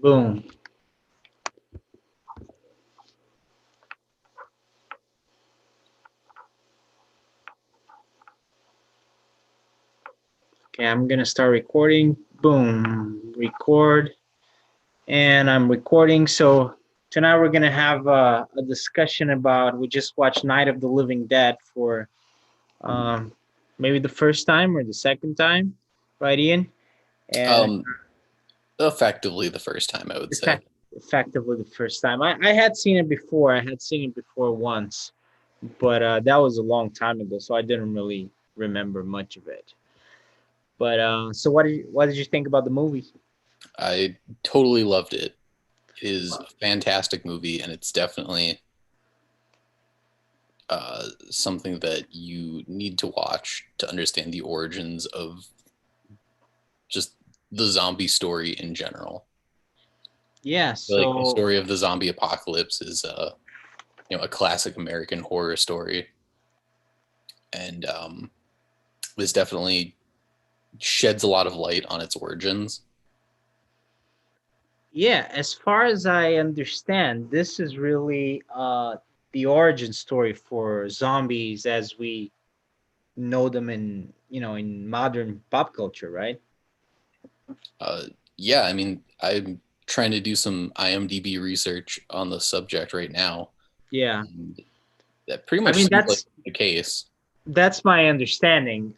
Boom. Okay, I'm gonna start recording. Boom. Record. And I'm recording. So tonight we're gonna have a discussion about. We just watched Night of the Living Dead for um, maybe the first time or the second time, right, Ian? And Um, Effectively the first time, I would say. effectively the first time. I had seen it before. I had seen it before once, but that was a long time ago, so I didn't really remember much of it. But so what did you think about the movie? I totally loved it. It is a fantastic movie, and it's definitely something that you need to watch to understand the origins of just the zombie story in general. Yeah, Like the so story of the zombie apocalypse is a classic American horror story, and this definitely sheds a lot of light on its origins. yeah, as far as I understand, this is really the origin story for zombies as we know them in in modern pop culture, right? Uh, yeah, I mean, I'm trying to do some IMDb research on the subject right now, Yeah, and that pretty I much mean seems like the case. that's my understanding.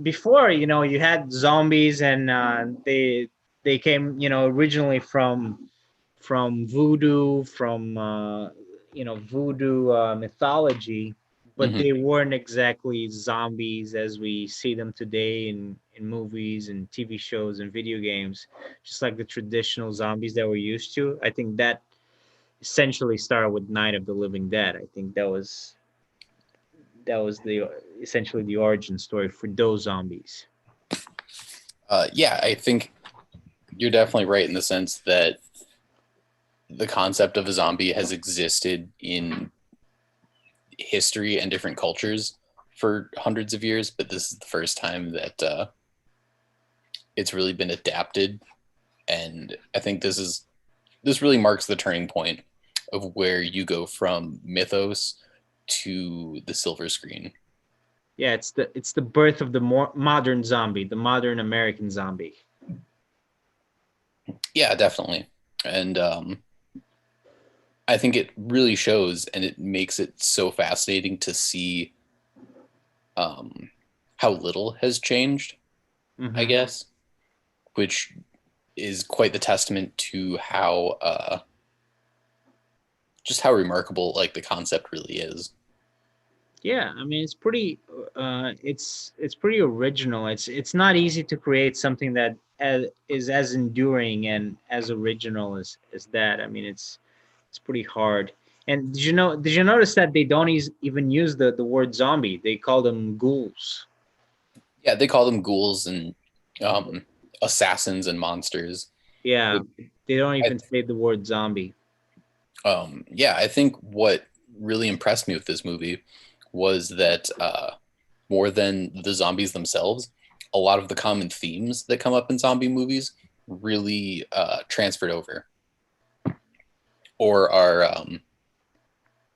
Before, you had zombies, and they came, originally from voodoo, from voodoo mythology, but Hmm. they weren't exactly zombies as we see them today in movies and TV shows and video games, just like the traditional zombies that we're used to. I think that essentially started with Night of the Living Dead. I think that was the essentially the origin story for those zombies. Yeah, I think you're definitely right in the sense that the concept of a zombie has existed in history and different cultures for hundreds of years, but this is the first time that it's really been adapted, and I think this really marks the turning point of where you go from mythos to the silver screen. Yeah, it's the birth of the more modern zombie, the modern American zombie. Yeah, definitely. And I think it really shows, and it makes it so fascinating to see um, how little has changed, I Hmm. guess, which is quite the testament to how just how remarkable like the concept really is. Yeah, I mean it's pretty original. It's not easy to create something that is as enduring and as original as that. I mean it's pretty hard. And did you notice that they don't even use the word zombie? They call them ghouls. Yeah, they call them ghouls and um, assassins and monsters. Yeah, Which they don't I, even say the word zombie. yeah, I think what really impressed me with this movie was that more than the zombies themselves, a lot of the common themes that come up in zombie movies really transferred over or are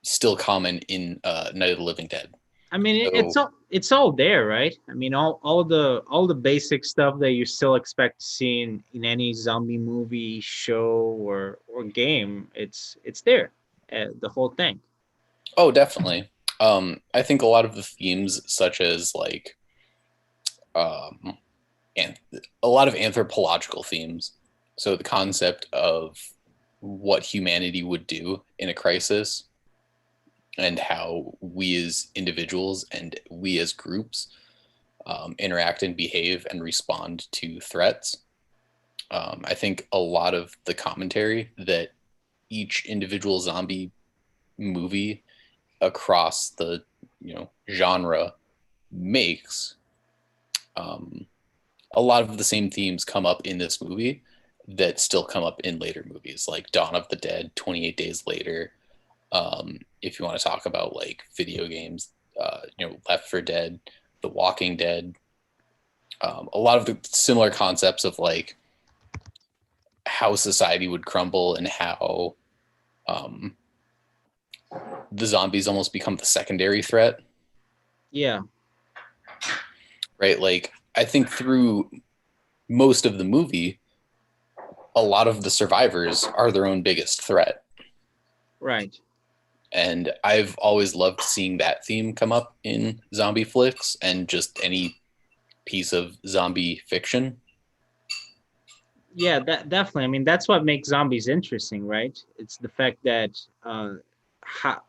still common in Night of the Living Dead. I mean, it's So, all there, right? I mean, all the basic stuff that you still expect to see in any zombie movie, show, or game. It's there, the whole thing. oh, definitely. I think a lot of the themes, such as like um, and a lot of anthropological themes. So the concept of what humanity would do in a crisis and how we as individuals and we as groups interact and behave and respond to threats. I think a lot of the commentary that each individual zombie movie across the genre makes um, a lot of the same themes come up in this movie that still come up in later movies like Dawn of the Dead, 28 Days Later. If you want to talk about like video games, Left for Dead, The Walking Dead, a lot of the similar concepts of like how society would crumble and how um, the zombies almost become the secondary threat, Yeah. right? Like, I think through most of the movie, a lot of the survivors are their own biggest threat. Right. And I've always loved seeing that theme come up in zombie flicks and just any piece of zombie fiction. Yeah, that definitely. I mean, that's what makes zombies interesting, right? It's the fact that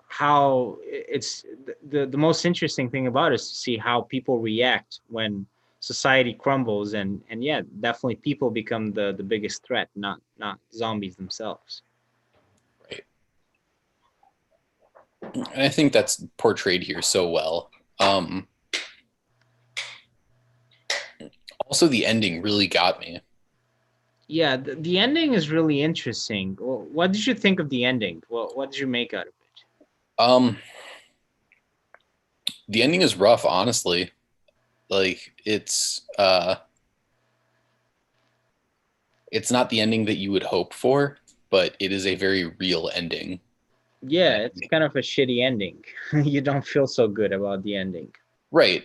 how it's the most interesting thing about it is to see how people react when society crumbles, and yeah, definitely people become the biggest threat, not zombies themselves. Right. And I think that's portrayed here so well. Um, Also, the ending really got me. Yeah, the ending is really interesting. What did you think of the ending? What did you make out of it? Um, the ending is rough, honestly. Like it's not the ending that you would hope for, but it is a very real ending. Yeah, And, it's kind of a shitty ending. You don't feel so good about the ending. right.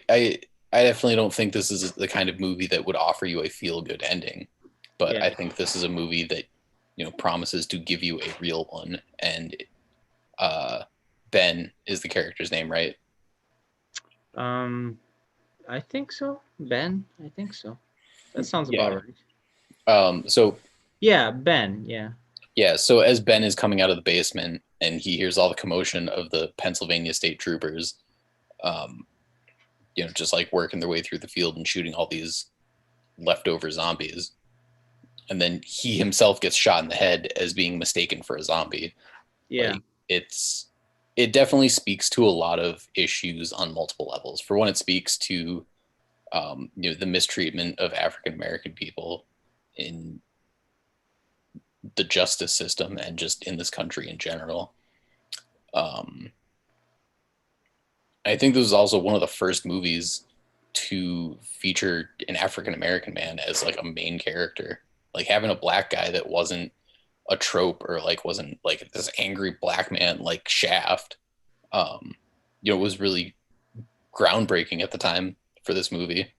I definitely don't think this is the kind of movie that would offer you a feel good ending, but Yeah. I think this is a movie that promises to give you a real one. And uh, Ben is the character's name, right? Um, I think so. Ben, I think so. That sounds about Yeah. right. So Yeah, Ben. Yeah. yeah, so as Ben is coming out of the basement and he hears all the commotion of the Pennsylvania state troopers, um, just like working their way through the field and shooting all these leftover zombies. And then he himself gets shot in the head as being mistaken for a zombie. Yeah. Like it's it definitely speaks to a lot of issues on multiple levels. For one, it speaks to the mistreatment of African American people in the justice system and just in this country in general. Um, I think this was also one of the first movies to feature an African American man as like a main character. Like having a black guy that wasn't a trope or like wasn't like this angry black man like Shaft, um, was really groundbreaking at the time for this movie.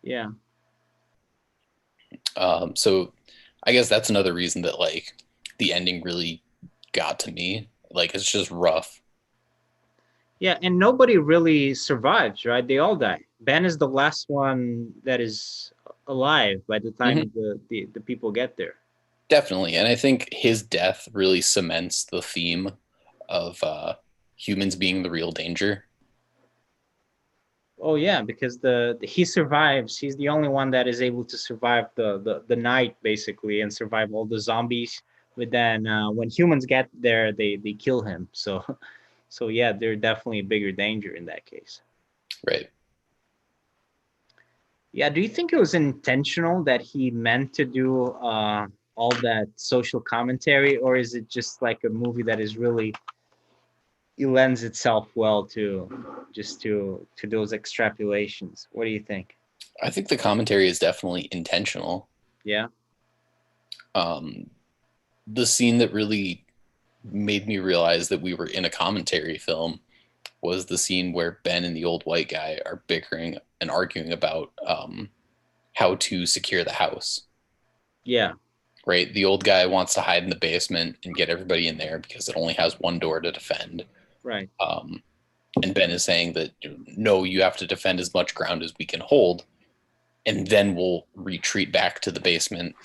Yeah. So I guess that's another reason that like the ending really got to me. Like it's just rough. Yeah, and nobody really survives, right? They all die. Ben is the last one that is alive by the Hmm. time the people get there. Definitely. And I think his death really cements the theme of humans being the real danger. Oh yeah, because he survives. He's the only one that is able to survive the night basically and survive all the zombies. But then when humans get there, they kill him. So so yeah, they're definitely a bigger danger in that case. Right. Yeah, do you think it was intentional that he meant to do all that social commentary, or is it just like a movie that is really it lends itself well to just to those extrapolations? What do you think? I think the commentary is definitely intentional. Yeah. Um, the scene that really made me realize that we were in a commentary film was the scene where Ben and the old white guy are bickering and arguing about how to secure the house. Yeah. Right, the old guy wants to hide in the basement and get everybody in there because it only has one door to defend. Right. Um, and Ben is saying that no, you have to defend as much ground as we can hold, and then we'll retreat back to the basement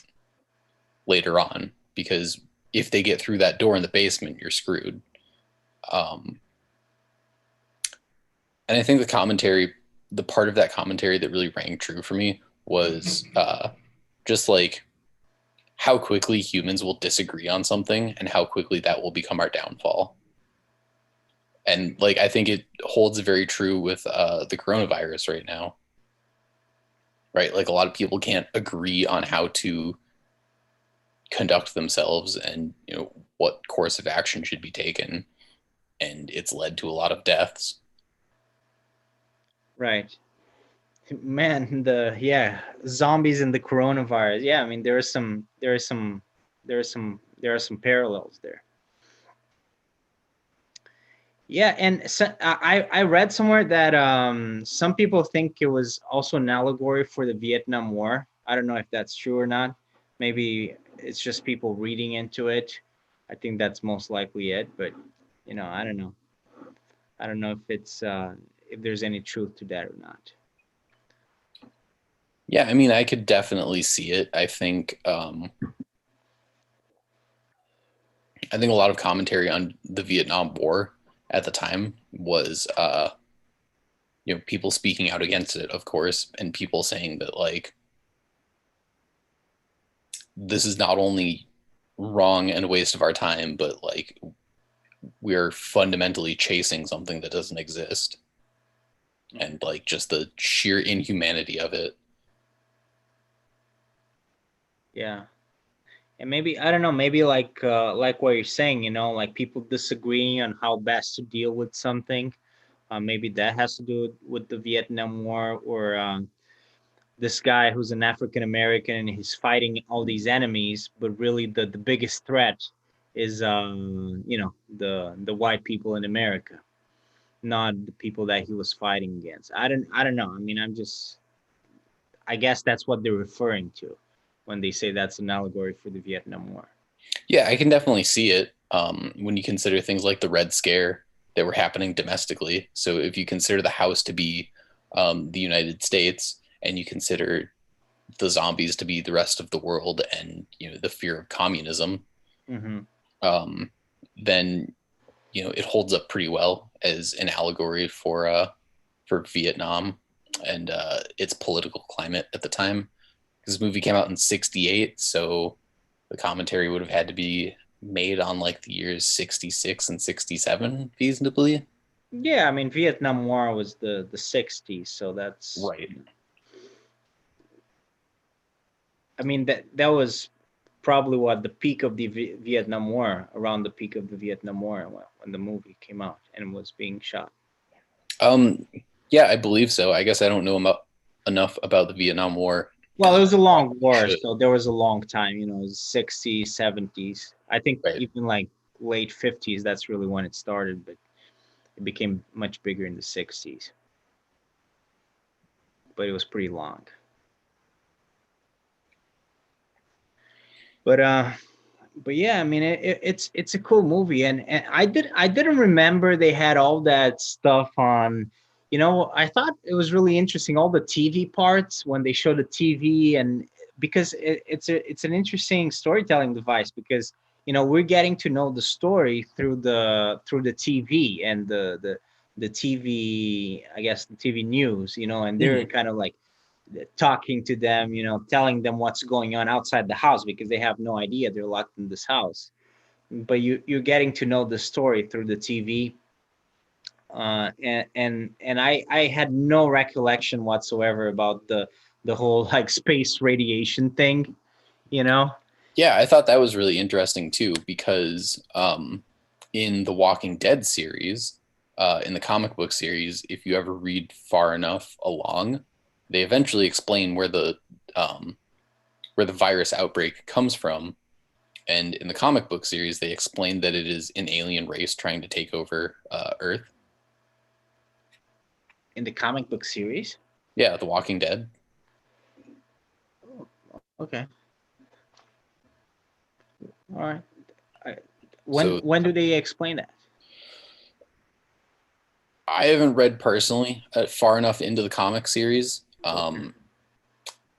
later on because if they get through that door in the basement, you're screwed. Um, and I think the part of that commentary that really rang true for me was just like how quickly humans will disagree on something and how quickly that will become our downfall. And like I think it holds very true with the coronavirus right now, right? Like a lot of people can't agree on how to conduct themselves and what course of action should be taken, and it's led to a lot of deaths. Right. Man, the yeah, zombies and the coronavirus. Yeah, I mean there are some parallels there. Yeah, and so, I read somewhere that some people think it was also an allegory for the Vietnam War. I don't know if that's true or not. Maybe it's just people reading into it. I think that's most likely it, but I don't know. I don't know if there's any truth to that or not. Yeah, I mean, I could definitely see it. I think a lot of commentary on the Vietnam War at the time was people speaking out against it, of course, and people saying that like this is not only wrong and a waste of our time, but like we're fundamentally chasing something that doesn't exist, and like just the sheer inhumanity of it. Yeah. And maybe I don't know, maybe like what you're saying, like people disagreeing on how best to deal with something. Maybe that has to do with the Vietnam War, or this guy who's an African American and he's fighting all these enemies, but really the biggest threat is the white people in America, not the people that he was fighting against. I don't know. I mean, I guess that's what they're referring to when they say that's an allegory for the Vietnam War. Yeah, I can definitely see it when you consider things like the Red Scare that were happening domestically. So if you consider the house to be the United States, and you consider the zombies to be the rest of the world, and the fear of communism, Hmm. um, then it holds up pretty well as an allegory for Vietnam and its political climate at the time. This movie came out in '68, so the commentary would have had to be made on like the years '66 and '67 feasibly. Yeah, I mean Vietnam War was the '60s, so that's. Right. I mean that was probably what the peak of the Vietnam War, around the peak of the Vietnam War when the movie came out and was being shot. Um, yeah, I believe so. I guess I don't know enough about the Vietnam War Well, as it was a I long war, should. so there was a long time. It was '60s, '70s. I think Right. even like late '50s. That's really when it started, but it became much bigger in the '60s. But it was pretty long. But yeah, I mean it's a cool movie, and I didn't remember they had all that stuff on. I thought it was really interesting, all the TV parts when they show the TV, and because it's an interesting storytelling device, because we're getting to know the story through the TV and the TV, I guess the TV news, and they're Mhm. kind of like talking to them, telling them what's going on outside the house because they have no idea they're locked in this house. But you're getting to know the story through the TV, and I had no recollection whatsoever about the whole like space radiation thing, you know. Yeah, I thought that was really interesting too because in the Walking Dead series, in the comic book series, if you ever read far enough along, they eventually explain where the virus outbreak comes from. And in the comic book series, they explain that it is an alien race trying to take over Earth. In the comic book series. Yeah, The Walking Dead. Oh, okay, all right. I, So when do they explain that? I haven't read personally far enough into the comic series. Okay.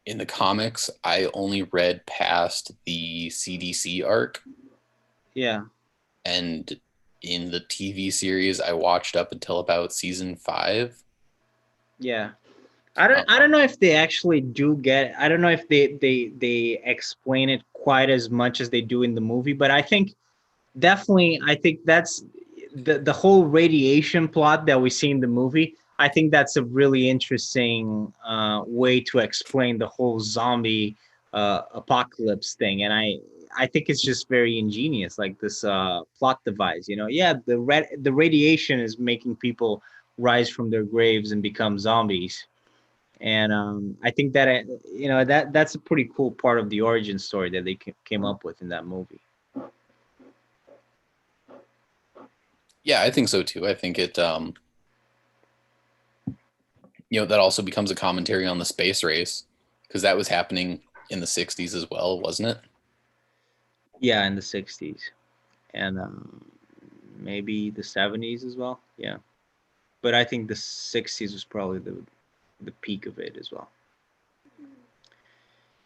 In the comics, I only read past the CDC arc, Yeah. and in the TV series, I watched up until about season 5. Yeah. I don't know if they actually do get. I don't know if they explain it quite as much as they do in the movie, but I think definitely I think that's the whole radiation plot that we see in the movie. I think that's a really interesting way to explain the whole zombie apocalypse thing, and I think it's just very ingenious, like this plot device. Yeah, the radiation is making people rise from their graves and become zombies, And I think that that's a pretty cool part of the origin story that they came up with in that movie. Yeah, I think so too. I think it that also becomes a commentary on the space race because that was happening in the 60s as well, wasn't it? Yeah, in the '60s and maybe the '70s as well. Yeah, but I think the '60s was probably the peak of it as well.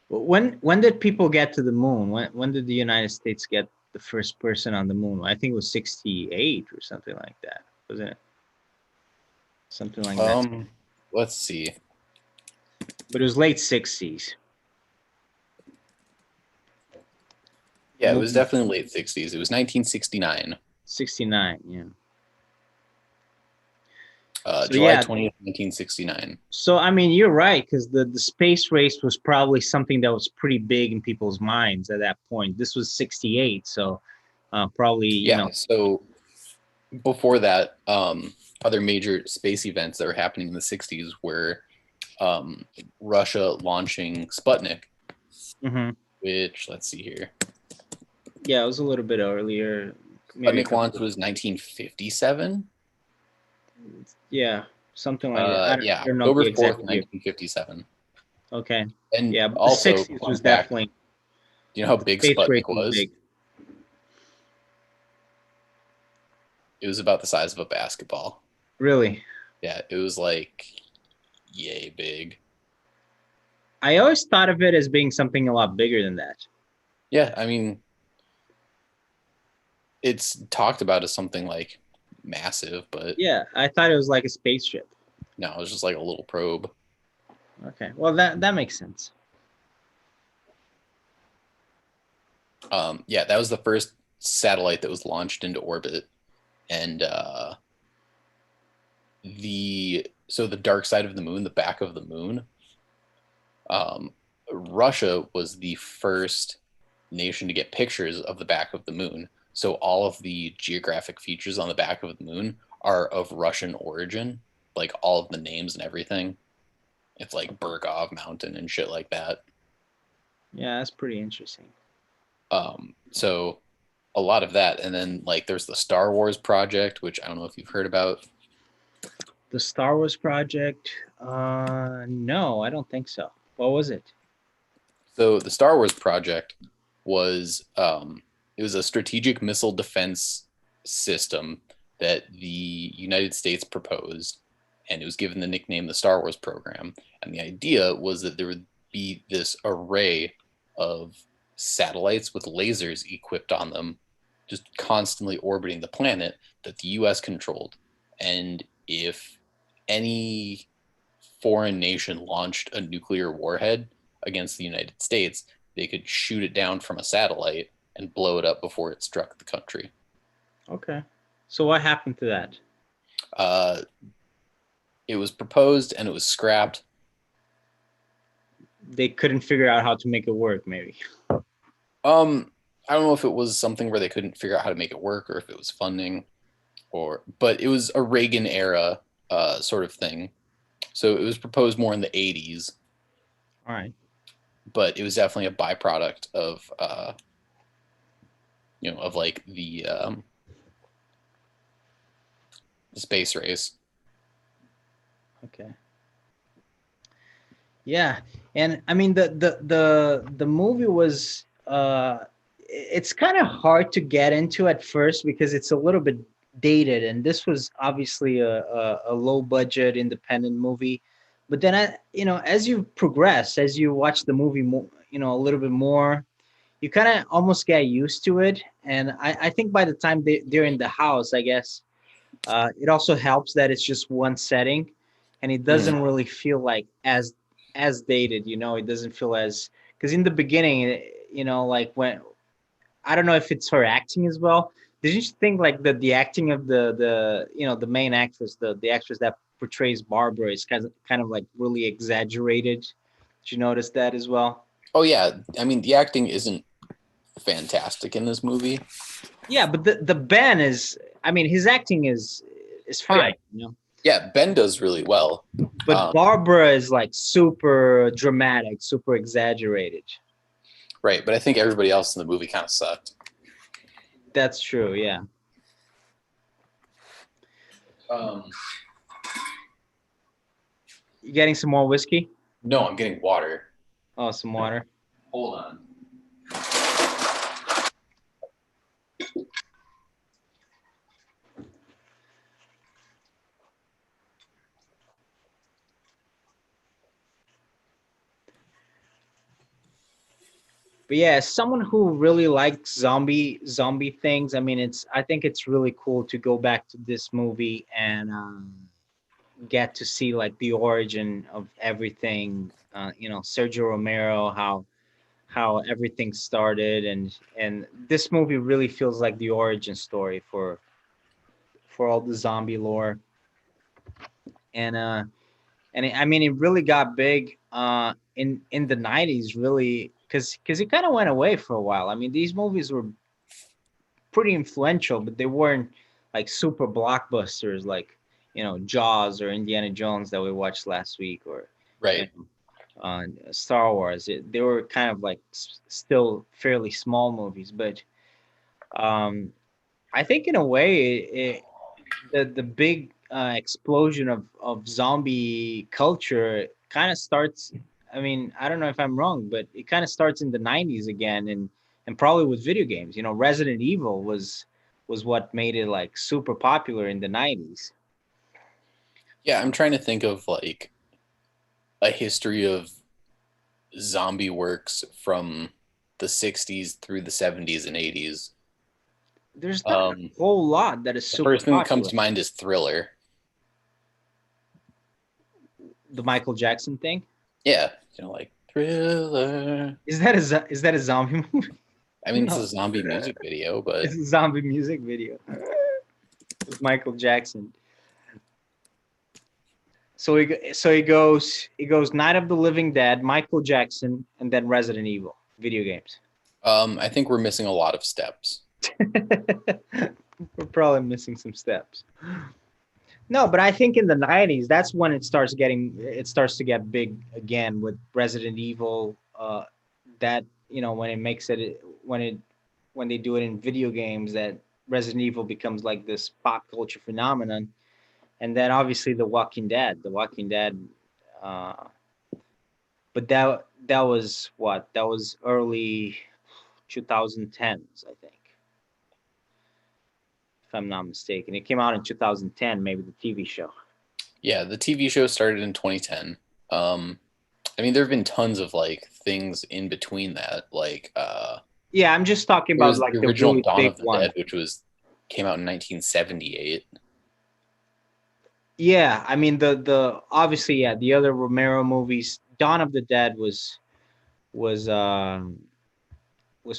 When did people get to the moon? When did the United States get the first person on the moon? I think it was '68 or something like that, wasn't it? Something like that. Um, let's see. But it was late '60s. Yeah, it was Movie definitely late 60s. It was 1969, '69. Yeah. So July yeah. 20th, 1969. So I mean, you're right because the space race was probably something that was pretty big in people's minds at that point. This was '68, so probably Yeah, so before that, other major space events that were happening in the 60s were Russia launching Sputnik, mhm. which, let's see here. Yeah, it was a little bit earlier, maybe a Sputnik couple. launch was 1957. Yeah, something like that. I Yeah, don't know October the 4th, exact year. 1957. Okay. And Yeah, but the also, '60s was fun fact, definitely do you know how the big space race Sputnik was was? big. It was about the size of a basketball. Really, Yeah, it was like yay big. I always thought of it as being something a lot bigger than that. Yeah, I mean, it's talked about as something like massive, but Yeah, I thought it was like a spaceship. no, it was just like a little probe. Okay, well that makes sense. Yeah, that was the first satellite that was launched into orbit, and the dark side of the moon, the back of the moon. Um, Russia was the first nation to get pictures of the back of the moon. So all of the geographic features on the back of the moon are of Russian origin, like all of the names and everything. It's like Bergov Mountain and shit like that. Yeah, that's pretty interesting. So a lot of that, and then like there's the Star Wars project, which I don't know if you've heard about. The Star Wars project? No, I don't think so. What was it? So the Star Wars project was it was a strategic missile defense system that the United States proposed, and it was given the nickname the Star Wars program. And the idea was that there would be this array of satellites with lasers equipped on them, just constantly orbiting the planet that the U.S. controlled. And if any foreign nation launched a nuclear warhead against the United States, they could shoot it down from a satellite and blow it up before it struck the country. Okay. So what happened to that? Uh, it was proposed and it was scrapped. They couldn't figure out how to make it work, maybe. I don't know if it was something where they couldn't figure out how to make it work or if it was funding but it was a Reagan era sort of thing. So it was proposed more in the 80s, All right. but it was definitely a byproduct of of like the space race. Okay. Yeah, and I mean the movie was it's kind of hard to get into at first because it's a little bit dated, and this was obviously a low budget independent movie. But then as you progress, as you watch the movie more, a little bit more, you kind of almost get used to it. And I think by the time they're in the house, I guess it also helps that it's just one setting, and it doesn't Mm. really feel like as dated. It doesn't feel as because in the beginning, like when I don't know if it's her acting as well. Did you think like the acting of the main actress, the actress that portrays Barbara is kind of like really exaggerated? Did you notice that as well? Oh yeah, I mean the acting isn't fantastic in this movie. Yeah, but the Ben is. I mean, his acting is Oh, yeah. fine. Yeah, Ben does really well. But Um, Barbara is like super dramatic, super exaggerated. right, but I think everybody else in the movie kind of sucked. That's true. Yeah. Um, You getting some more whiskey? no, I'm getting water. Oh, some water. Hold on. But yeah, as someone who really likes zombie things, I mean, I think it's really cool to go back to this movie and get to see like the origin of everything. Sergio Romero, how everything started, and this movie really feels like the origin story for all the zombie lore. And I mean, it really got big in the '90s, really, because it kind of went away for a while. I mean, these movies were pretty influential, but they weren't like super blockbusters like Jaws or Indiana Jones that we watched last week, or you Right. know, Star Wars. They were kind of like still fairly small movies, but um, I think in a way the big explosion of zombie culture kind of starts. I mean, I don't know if I'm wrong, but it kind of starts in the '90s again, and probably with video games. Resident Evil was what made it like super popular in the '90s. Yeah, I'm trying to think of like a history of zombie works from the 60s through the 70s and 80s. There's not a Um, whole lot that is the super first thing that comes popular. to mind is Thriller. The Michael Jackson thing. Yeah, like Thriller. Is that a zombie movie? I mean, it's a No, zombie music video, it's but a zombie music video with Michael Jackson. So he goes Night of the Living Dead, Michael Jackson, and then Resident Evil video games. I think we're missing a lot of steps. We're probably missing some steps. No, but I think in the '90s, that's when it starts to get big again with Resident Evil. That when it makes it when they do it in video games, that Resident Evil becomes like this pop culture phenomenon. And then obviously The Walking Dead, uh, but that was what? That was early 2010s, I think, if I'm not mistaken. It came out in 2010, maybe the TV show. Yeah, the TV show started in 2010. I mean, there have been tons of like things in between that. Like Yeah, I'm just talking there about was the like the original really Dawn big of the one. Dead, which was came out in 1978. Yeah, I mean the obviously, yeah, the other Romero movies. Dawn of the Dead was was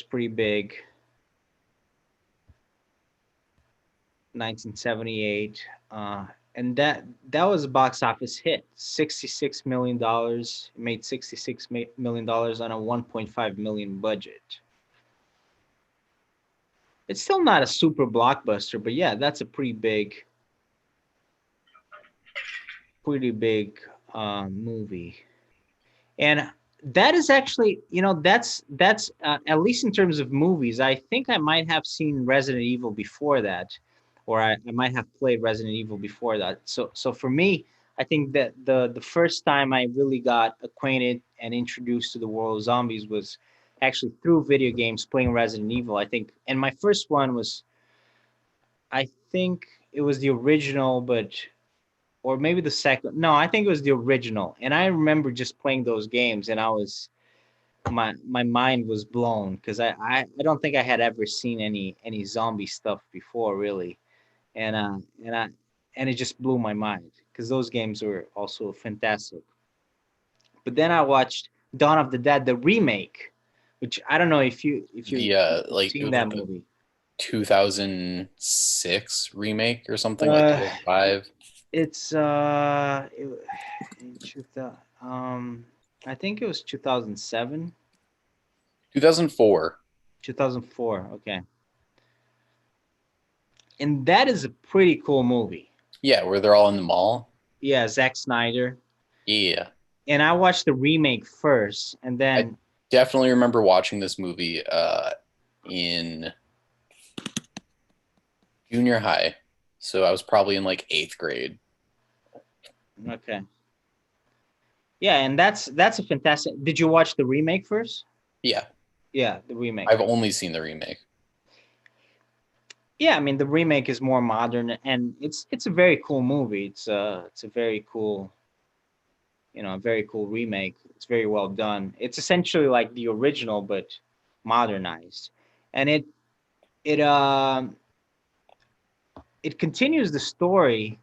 pretty big. 1978, and that was a box office hit. $66 million. It made $66 million on a 1.5 million budget. It's still not a super blockbuster, but yeah, that's a pretty big movie. And that is actually, that's at least in terms of movies. I think I might have seen Resident Evil before that, or I might have played Resident Evil before that. So for me, I think that the first time I really got acquainted and introduced to the world of zombies was actually through video games, playing Resident Evil. I think, and my first one was, I think it was the original, but or maybe the second. No, I think it was the original. And I remember just playing those games, and my mind was blown because I don't think I had ever seen any zombie stuff before, really. And uh and i and it just blew my mind because those games were also fantastic. But then I watched Dawn of the Dead, the remake, which I don't know if you've The like it seen was that like a movie. 2006 remake or something, like uh 2005. it's in 2000, I think it was 2007. 2004. 2004. Okay. And that is a pretty cool movie. Yeah, where they're all in the mall. Yeah, Zack Snyder. Yeah. and I watched the remake first, and I then definitely remember watching this movie in junior high. So I was probably in like eighth grade. okay, yeah, and that's a fantastic. Did you watch the remake first? Yeah. Yeah, the remake. I've only seen the remake. Yeah, I mean the remake is more modern, and it's a very cool movie. It's a very cool, a very cool remake. It's very well done. It's essentially like the original but modernized, and it it continues the story,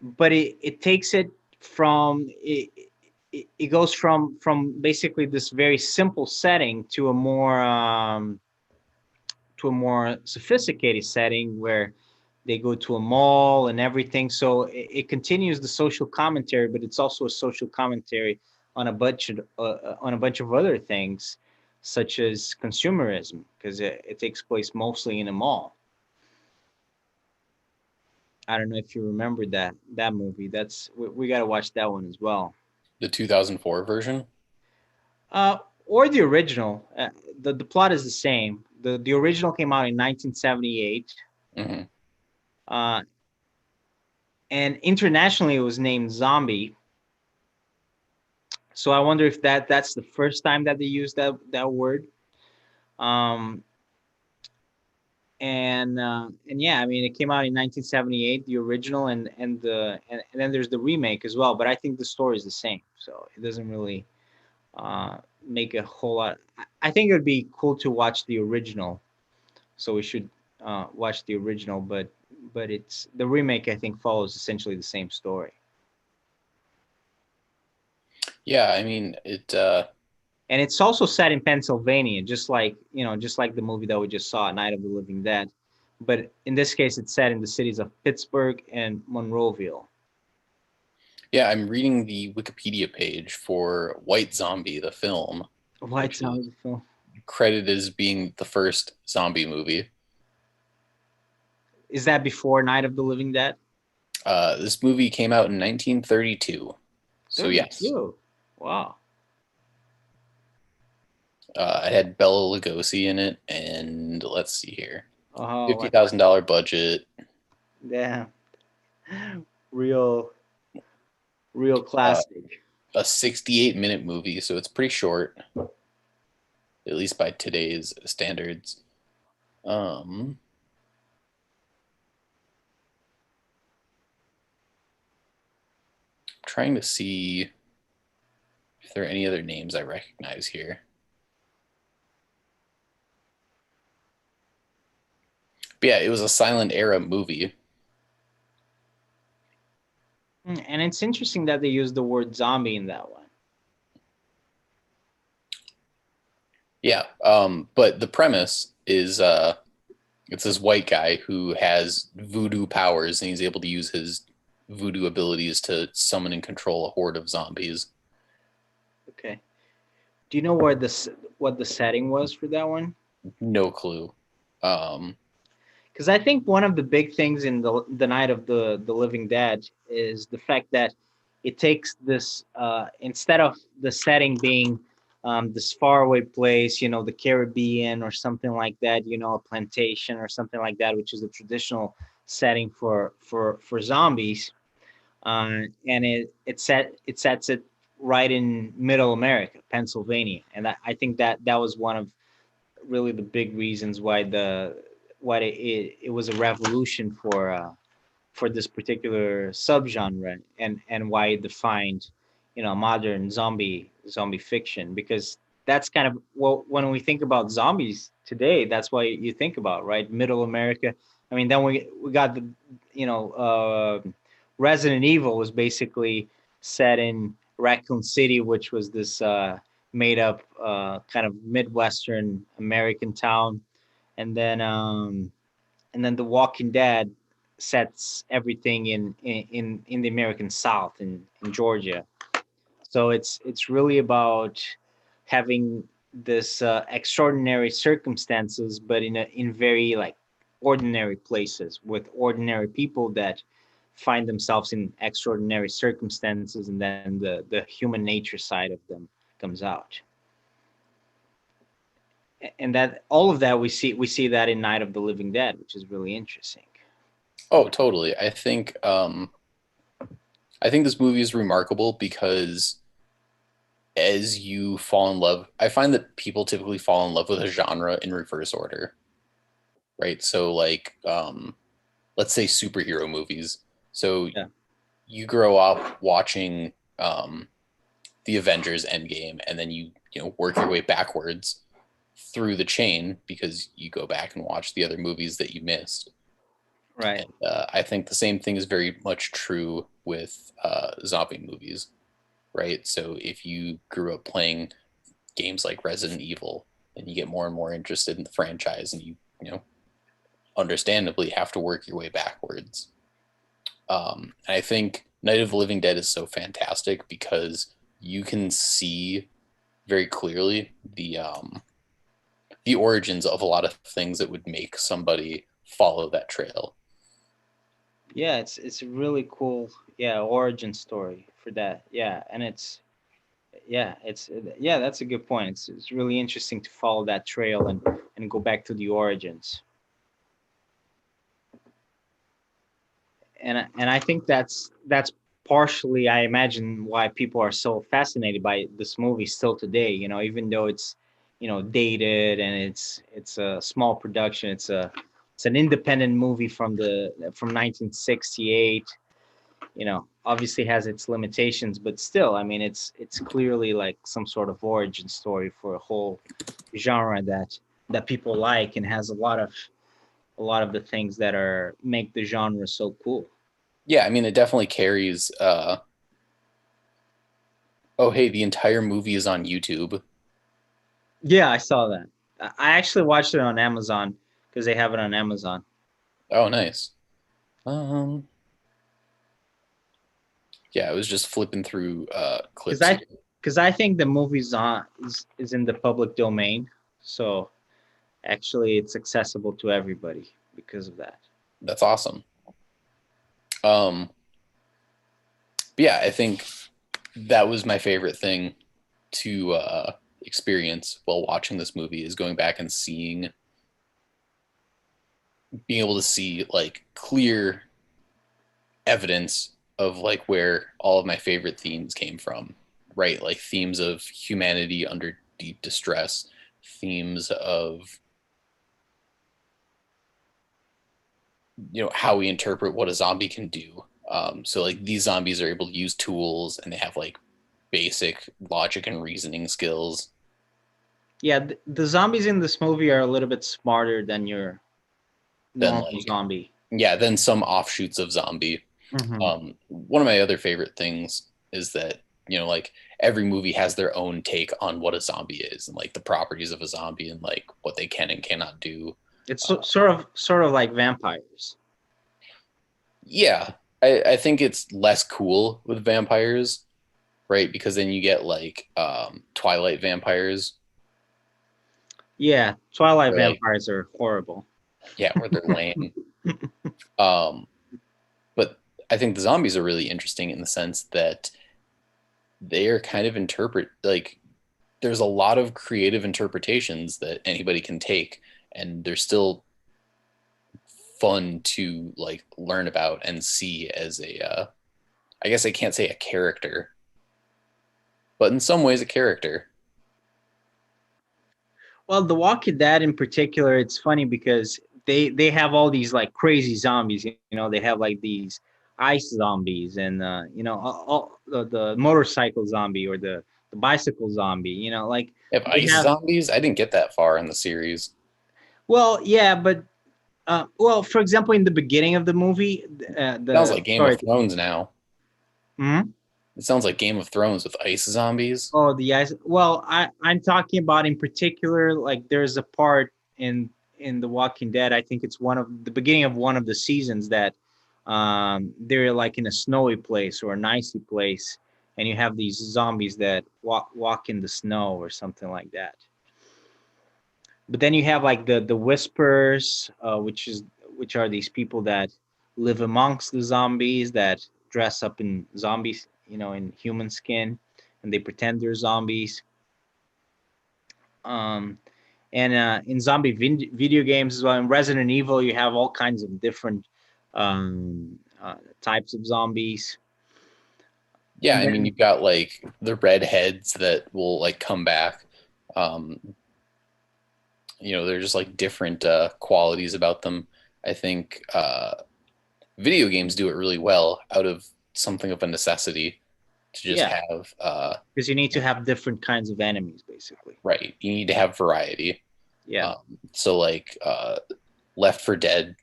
but it takes it from it goes from basically this very simple setting to a more sophisticated setting where they go to a mall and everything. So it continues the social commentary, but it's also a social commentary on a bunch of other things, such as consumerism, because it takes place mostly in a mall. I don't know if you remember that movie. We got to watch that one as well. The 2004 version. Uh, or the original. The plot is the same. The original came out in 1978. Hmm. Uh, and internationally it was named Zombie. So I wonder if that's the first time that they used that word. Um, and yeah, I mean, it came out in 1978, the original, and then there's the remake as well. But I think the story is the same, so it doesn't really make a whole lot. I think it would be cool to watch the original, so we should watch the original. But it's the remake. I think follows essentially the same story. Yeah, I mean it. And it's also set in Pennsylvania, just like the movie that we just saw, Night of the Living Dead. But in this case, it's set in the cities of Pittsburgh and Monroeville. Yeah, I'm reading the Wikipedia page for White Zombie, the film, White which is Zombie film. credited as being the first zombie movie. Is that before Night of the Living Dead? This movie came out in 1932. So yes, 32. Wow. it had Bela Lugosi in it, and let's see here, Oh, $50,000 budget. damn. Real, real Uh, classic. a 68-minute movie, so it's pretty short, at least by today's standards. Um, Trying to see if there are any other names I recognize here. But yeah, it was a silent era movie. And it's interesting that they use the word zombie in that one. Yeah, but the premise is it's this white guy who has voodoo powers and he's able to use his voodoo abilities to summon and control a horde of zombies. Okay. Do you know what the setting was for that one? No clue. Um, Because I think one of the big things in the Night of the Living Dead is the fact that it takes this instead of the setting being this faraway place, the Caribbean or something like that, a plantation or something like that, which is a traditional setting for zombies, and it sets it right in Middle America, Pennsylvania, and I think that was one of really the big reasons why it was a revolution for this particular subgenre, and why it defined modern zombie fiction, because that's kind of, well, when we think about zombies today, that's what you think about, right? Middle America. I mean, then we got the you know Resident Evil was basically set in Raccoon City, which was this made up kind of Midwestern American town, and then The Walking Dead sets everything in the American South in Georgia. So it's really about having this extraordinary circumstances, but in very like ordinary places with ordinary people find themselves in extraordinary circumstances, and then the human nature side of them comes out. And that all of that we see that in Night of the Living Dead, which is really interesting. Oh, totally. I think this movie is remarkable because as you fall in love, I find that people typically fall in love with a genre in reverse order, right? So like let's say superhero movies. So Yeah. you grow up watching the Avengers Endgame, and then you know work your way backwards through the chain because you go back and watch the other movies that you missed. Right. And I think the same thing is very much true with zombie movies, right? So if you grew up playing games like Resident Evil, and you get more and more interested in the franchise, and you know understandably have to work your way backwards. And I think Night of the Living Dead is so fantastic because you can see very clearly the origins of a lot of things that would make somebody follow that trail. Yeah, it's a really cool, yeah, origin story for that. Yeah, and yeah, that's a good point. It's really interesting to follow that trail and go back to the origins. And I think that's partially, I imagine, why people are so fascinated by this movie still today. Even though it's dated, and it's a small production. It's an independent movie from 1968. Obviously has its limitations, but still, I mean, it's clearly like some sort of origin story for a whole genre that people like, and has a lot of the things that are make the genre so cool. Yeah, I mean, it definitely carries. Oh, hey, the entire movie is on YouTube. Yeah, I saw that. I actually watched it on Amazon because they have it on Amazon. Oh, nice. Um, yeah, I was just flipping through Because clips I here. because I think the movie's on is in the public domain, so actually it's accessible to everybody because of that. That's awesome. Um, but yeah, I think that was my favorite thing to experience while watching this movie is going back and being able to see like clear evidence of like where all of my favorite themes came from, right? Like themes of humanity under deep distress, themes of how we interpret what a zombie can do. So like these zombies are able to use tools, and they have like basic logic and reasoning skills. Yeah, the zombies in this movie are a little bit smarter than your Then normal like zombie. yeah, then some offshoots of zombie. Hmm. One of my other favorite things is that like every movie has their own take on what a zombie is, and like the properties of a zombie, and like what they can and cannot do. It's sort of like vampires. Yeah, I think it's less cool with vampires, right? Because then you get like Twilight vampires, Yeah, Twilight or like vampires are horrible. yeah, where they're lame. Um, but I think the zombies are really interesting in the sense that they are kind of interpret like there's a lot of creative interpretations that anybody can take, and they're still fun to like learn about and see as a I guess I can't say a character, but in some ways a character. Well, The Walking Dead in particular, it's funny because they have all these like crazy zombies. They have like these ice zombies, and all the motorcycle zombie, or the bicycle zombie. Like They have they ice have. zombies. I didn't get that far in the series. Well, yeah, but well, for example, in the beginning of the movie, Sounds the like Game sorry. of Thrones now. Hmm? It sounds like Game of Thrones with ice zombies. Oh, the ice. Well, I'm talking about in particular, like there's a part in The Walking Dead. I think it's one of the beginning of one of the seasons that they're like in a snowy place or an icy place, and you have these zombies that walk in the snow or something like that. But then you have like the whispers, which are these people that live amongst the zombies that dress up in zombies, in human skin, and they pretend they're zombies. Um, and in zombie video games as well. In Resident Evil, you have all kinds of different types of zombies. Yeah, And I mean then you've got like the redheads that will like come back. Um, they're just like different qualities about them. I think video games do it really well out of something of a necessity to just yeah, have because you need to have different kinds of enemies, basically. right. You need to have variety. Yeah, So like Left for Dead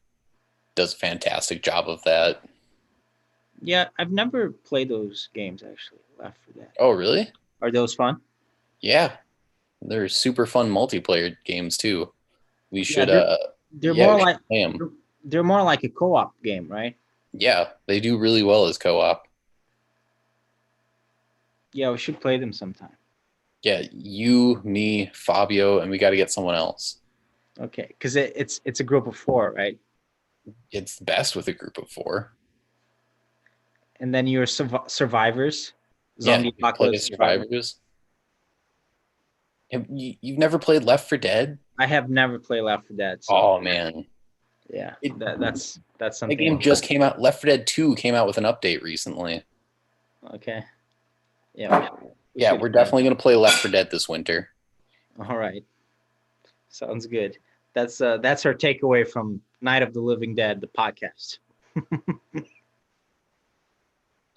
does a fantastic job of that. yeah. I've never played those games actually. Left for Dead. Oh, really? Are those fun? Yeah, they're super fun multiplayer games too. We Yeah, should they're yeah, more we should like play them. they're more like a co-op game, right? Yeah, they do really well as co-op. Yeah, we should play them sometime. Yeah, you, me, Fabio, and we got to get someone else. Okay, because it's a group of four, right? It's best with a group of four. And then you're survivors, Yeah, zombie you play apocalypse survivors. survivors. You've never played Left for Dead? I have never played Left 4 Dead, so Oh man, yeah, it, that's that something. game just came out. Left 4 Dead 2 came out with an update recently. Okay, yeah, we Yeah, should. we're definitely gonna play Left 4 Dead this winter. All right, sounds good. That's our takeaway from Night of the Living Dead, the podcast.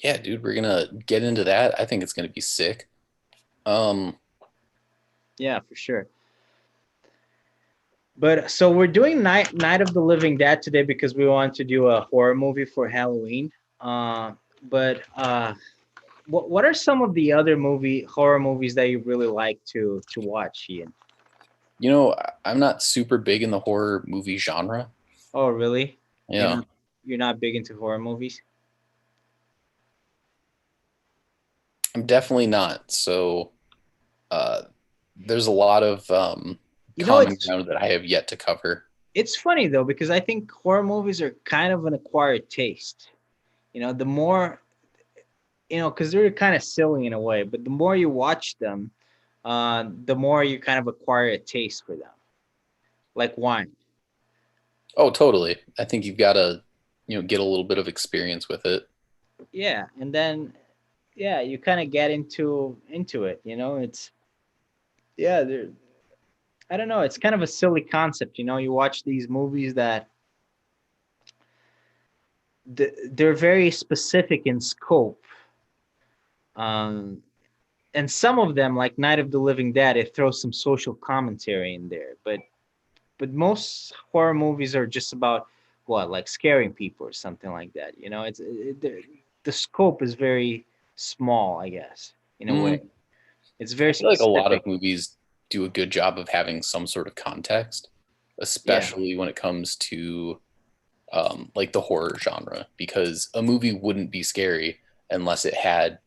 Yeah, dude, we're gonna get into that. I think it's gonna be sick. Um, Yeah, for sure. But so we're doing Night of the Living Dead today because we want to do a horror movie for Halloween. But what are some of the other horror movies that you really like to watch, Ian? I'm not super big in the horror movie genre. Oh, really? You're Yeah, not you're not big into horror movies? I'm definitely not. So, uh, there's a lot of You know, common it's ground that I have yet to cover. it's funny though because I think horror movies are kind of an acquired taste. The more because they're kind of silly in a way, but the more you watch them, the more you kind of acquire a taste for them, like wine. Oh, totally. I think you've got to, get a little bit of experience with it. Yeah, and then yeah, you kind of get into it. It's yeah, I don't know. It's kind of a silly concept. You watch these movies that they're very specific in scope. Um, and some of them, like Night of the Living Dead, it throws some social commentary in there. But most horror movies are just about what, like scaring people or something like that. The scope is very small, I guess, in a way. Mm, It's I very feel like a lot specific. of movies do a good job of having some sort of context, Yeah. especially when it comes to like the horror genre, because a movie wouldn't be scary unless it had,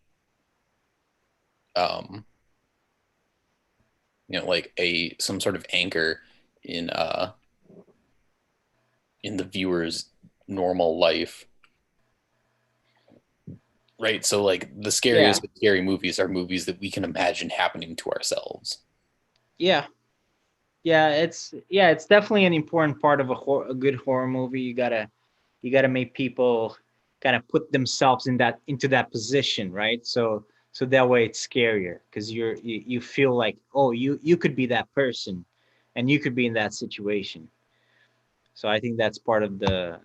um, like a some sort of anchor in uh, in the viewer's normal life, right? So like the Yeah. scariest of scary movies are movies that we can imagine happening to ourselves. Yeah. It's definitely an important part of a good horror movie. You gotta make people kind of put themselves into that position, right? So that way it's scarier because you feel like, oh, you could be that person, and you could be in that situation. So I think that's part of the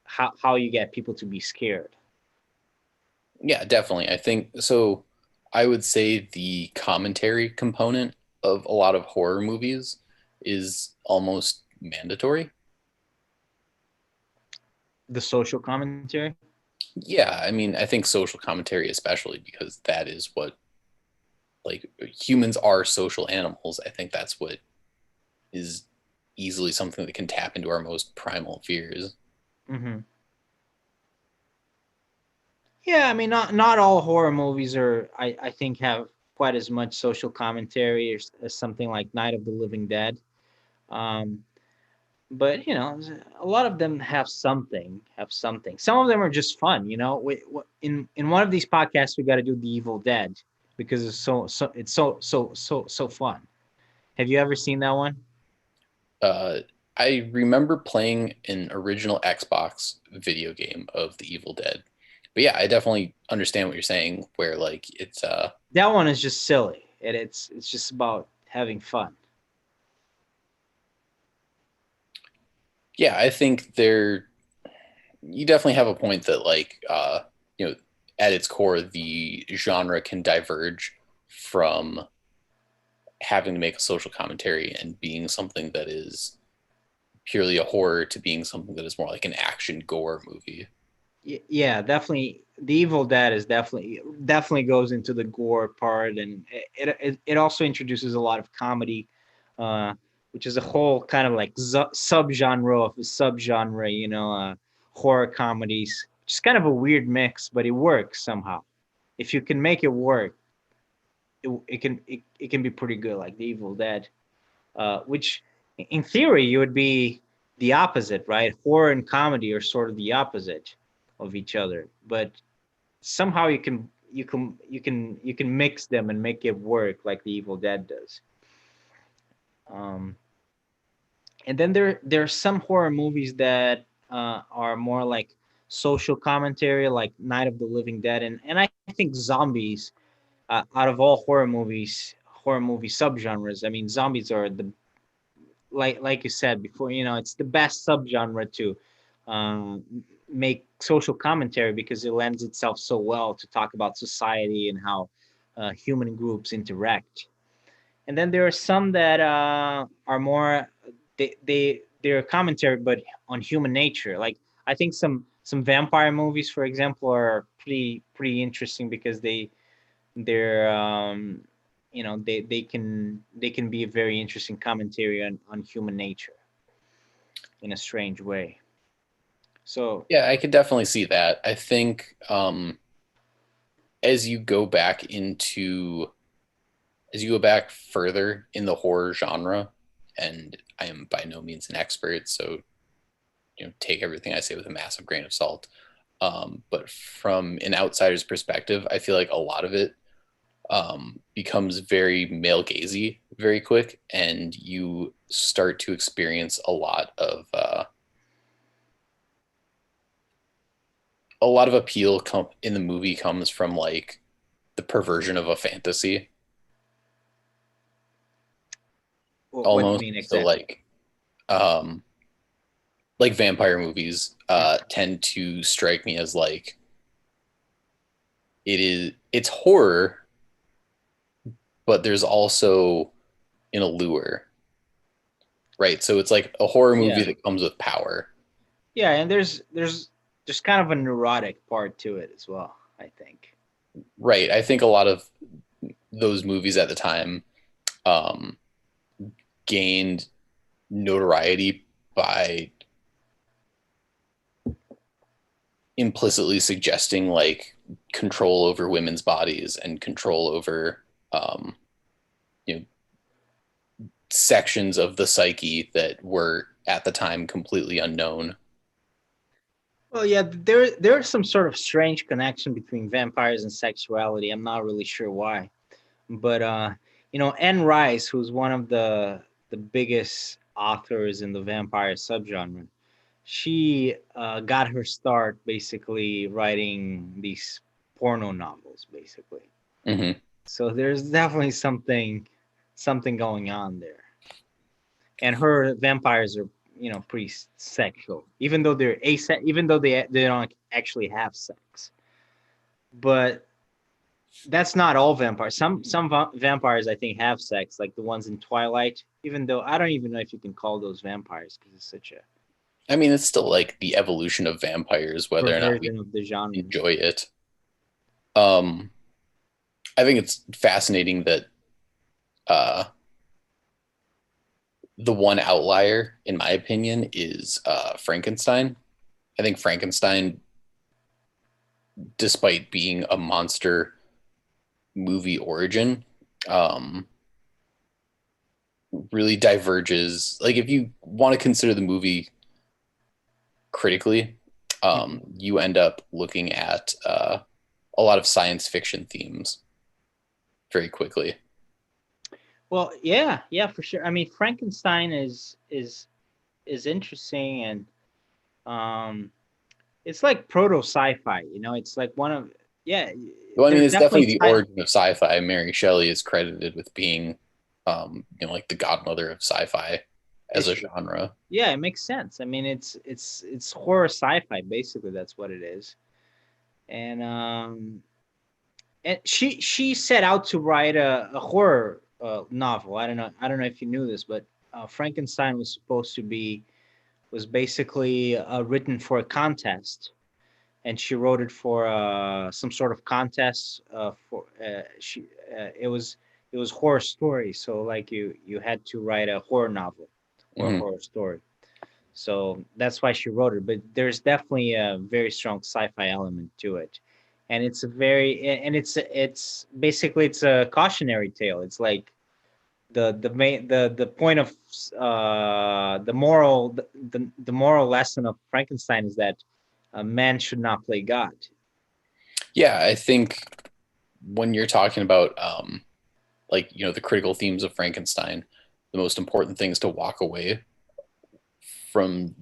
how you get people to be scared. Yeah, definitely. I think so. I would say the commentary component of a lot of horror movies is almost mandatory. The social commentary. Yeah, I mean, I think social commentary, especially because that is what, like, humans are social animals. I think that's what is easily something that can tap into our most primal fears. Hmm. Yeah, I mean, not all horror movies I think have quite as much social commentary as something like Night of the Living Dead. Um, but a lot of them have something. Some of them are just fun. In one of these podcasts we got to do the Evil Dead because it's so fun. Have you ever seen that one? Uh, I remember playing an original Xbox video game of The Evil Dead. But yeah, I definitely understand what you're saying, where like That one is just silly, and it's just about having fun. yeah, I think there you definitely have a point that like you know, at its core the genre can diverge from having to make a social commentary and being something that is purely a horror to being something that is more like an action gore movie. Yeah, definitely. The Evil Dead is definitely goes into the gore part, and it also introduces a lot of comedy, uh, which is a whole kind of like subgenre of a subgenre. Horror comedies. Just kind of a weird mix, but it works somehow. If you can make it work, it can be pretty good. Like the Evil Dead, which in theory you would be the opposite, right? Horror and comedy are sort of the opposite of each other, but somehow you can mix them and make it work like the Evil Dead does. Um, and then there are some horror movies that are more like social commentary, like Night of the Living Dead, and I think zombies. Out of all horror movie subgenres, I mean, zombies are the like you said before, it's the best subgenre to um, make social commentary because it lends itself so well to talk about society and how human groups interact. And then there are some that are more they're commentary but on human nature. Like I think some vampire movies, for example, are pretty interesting because they're they can be a very interesting commentary on human nature in a strange way. So Yeah, I could definitely see that. I think as you go back into as you go back further in the horror genre, and I am by no means an expert, so take everything I say with a massive grain of salt. But from an outsider's perspective, I feel like a lot of it becomes very male gazy very quick, and you start to experience a lot of appeal in the movie comes from like the perversion of a fantasy what do you almost. mean So exactly? um like vampire movies tend to strike me as like it's horror, but there's also an allure, right? So it's like a horror movie Yeah, that comes with power. yeah, and there's kind of a neurotic part to it as well, I think. Right. I think a lot of those movies at the time um, gained notoriety by implicitly suggesting like control over women's bodies and control over um, you know sections of the psyche that were at the time completely unknown. Well, yeah, there's some sort of strange connection between vampires and sexuality. I'm not really sure why, but Anne Rice, who's one of the biggest authors in the vampire subgenre, she got her start basically writing these porno novels, basically. Mm-hmm. So there's definitely something going on there. And her vampires are pretty sexual, even though they don't actually have sex. But that's not all vampires. Some vampires I think have sex, like the ones in Twilight. Even though I don't even know if you can call those vampires because it's such a I mean, it's still like the evolution of vampires, whether or not we perversion of the genre. enjoy it. Um, I think it's fascinating that uh, the one outlier, in my opinion, is Frankenstein. I think Frankenstein, despite being a monster movie origin, um, really diverges. Like if you want to consider the movie critically, Mhm. you end up looking at a lot of science fiction themes very quickly. Well, yeah, yeah, for sure. I mean, Frankenstein is interesting, and um, it's like proto sci-fi. You know, it's like one of yeah. Well, I mean, There's it's definitely definitely the origin of sci-fi. Mary Shelley is credited with being, like the godmother of sci-fi as it's a true. genre. Yeah, it makes sense. I mean, it's horror sci-fi basically. That's what it is. And she set out to write a horror novel. I don't know if you knew this, but Frankenstein was supposed to be was basically written for a contest, and she wrote it for some sort of contest. For she it was horror story, so like you had to write a horror novel or a Mhm. horror story. So that's why she wrote it. But there's definitely a very strong sci-fi element to it, and it's a very and it's basically it's a cautionary tale. It's like the main the point of the moral lesson of Frankenstein is that a man should not play God. Yeah, I think when you're talking about like the critical themes of Frankenstein, the most important things to walk away from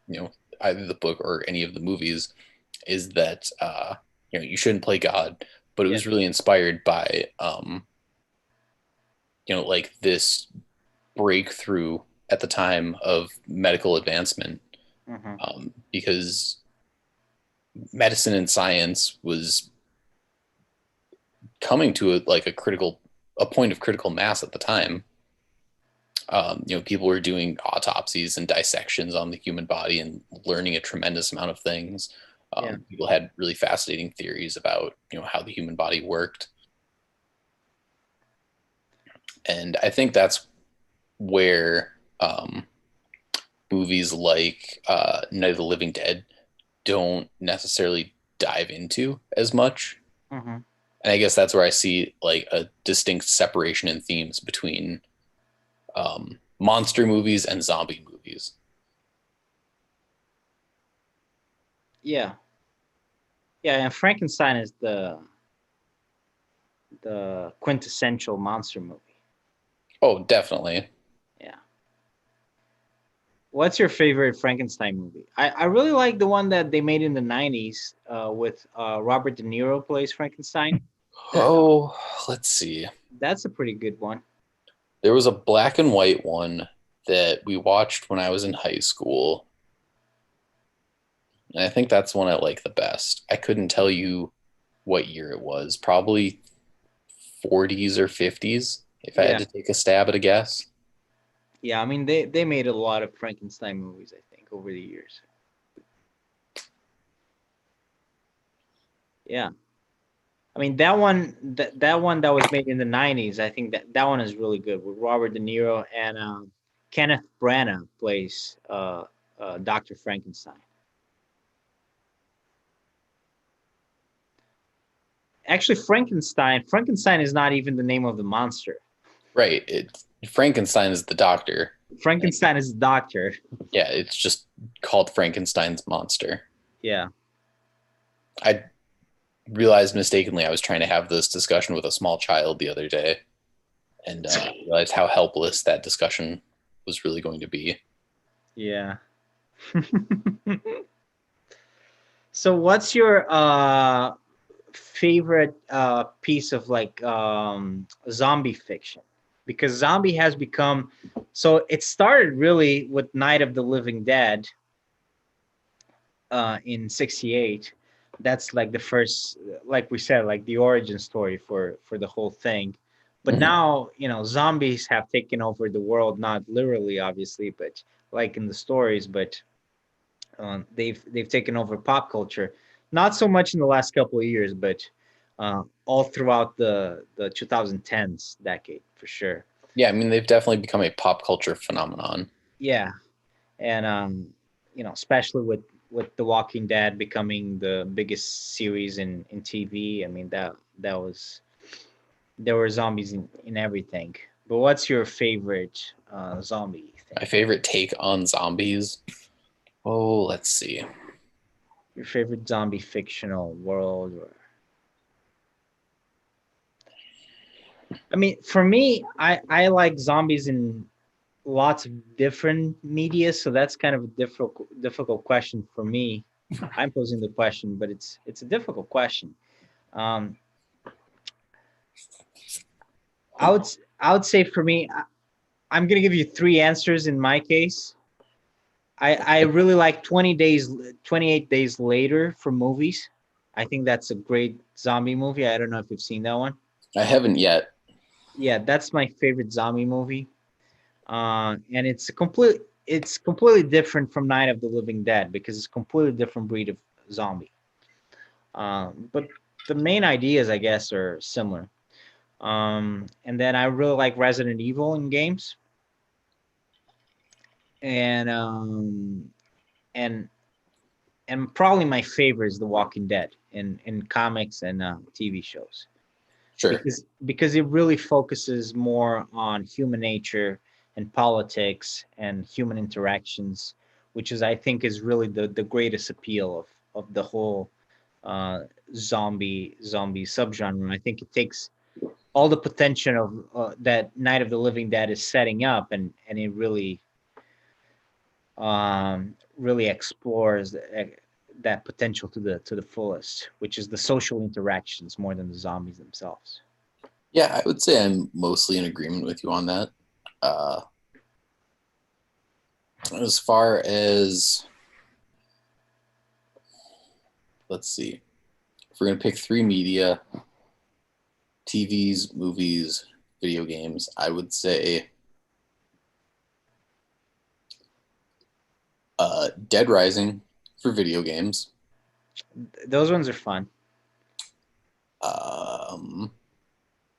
you know either the book or any of the movies is that you shouldn't play God, but it Yeah. was really inspired by like this breakthrough at the time of medical advancement, Hmm. because medicine and science was coming to a point of critical mass at the time. People were doing autopsies and dissections on the human body and learning a tremendous amount of things. Yeah. People had really fascinating theories about how the human body worked, and I think that's where movies like Night of the Living Dead don't necessarily dive into as much. Hmm. And I guess that's where I see like a distinct separation in themes between monster movies and zombie movies. Yeah. Yeah. And Frankenstein is the quintessential monster movie. Oh, definitely. Yeah. What's your favorite Frankenstein movie? I really like the one that they made in the 90s with Robert De Niro plays Frankenstein. That Oh, let's see. that's a pretty good one. There was a black and white one that we watched when I was in high school. And I think that's the one I like the best. I couldn't tell you what year it was. Probably 40s or 50s, if I had Yeah. to take a stab at a guess. Yeah, I mean they made a lot of Frankenstein movies, I think, over the years. Yeah. I mean that one that was made in the 90s, I think that one is really good with Robert De Niro and Kenneth Branagh plays Dr. Frankenstein. Actually, Frankenstein is not even the name of the monster. Right. Frankenstein is the doctor. And Frankenstein is the doctor. yeah, it's just called Frankenstein's monster. Yeah. I realized mistakenly I was trying to have this discussion with a small child the other day, and realized how helpless that discussion was really going to be. Yeah. So what's your favorite piece of like zombie fiction? Because zombie has become so it started really with Night of the Living Dead in 68. That's like the first, like we said, like the origin story for the whole thing. But Mhm. now, zombies have taken over the world, not literally obviously, but like in the stories, but they've taken over pop culture, not so much in the last couple of years, but all throughout the 2010s decade for sure. Yeah, I mean they've definitely become a pop culture phenomenon. Yeah, and especially with The Walking Dead becoming the biggest series in TV. I mean that was there were zombies in everything. But what's your favorite zombie My thing? favorite take on zombies. Oh, let's see. Your favorite zombie fictional world? Or I mean, for me, I like zombies in lots of different media, so that's kind of a difficult question for me. I'm posing the question, but it's a difficult question. Um, I would say for me, I'm gonna give you three answers in my case. I really like 28 days later for movies. I think that's a great zombie movie. I don't know if you've seen that one. I haven't yet. Yeah, that's my favorite zombie movie. And it's completely different from Night of the Living Dead because it's a completely different breed of zombie. But the main ideas, I guess, are similar. And then I really like Resident Evil in games, and and and probably my favorite is The Walking Dead in comics and TV shows Sure. because it really focuses more on human nature and politics and human interactions, which is I think is really the greatest appeal of the whole uh, zombie subgenre. I think it takes all the potential of that Night of the Living Dead is setting up, and it really explores that potential to the fullest, which is the social interactions more than the zombies themselves. Yeah, I would say I'm mostly in agreement with you on that. Uh, as far as, let's see, if we're going to pick three media, TVs, movies, video games, I would say Dead Rising for video games. Those ones are fun. Um,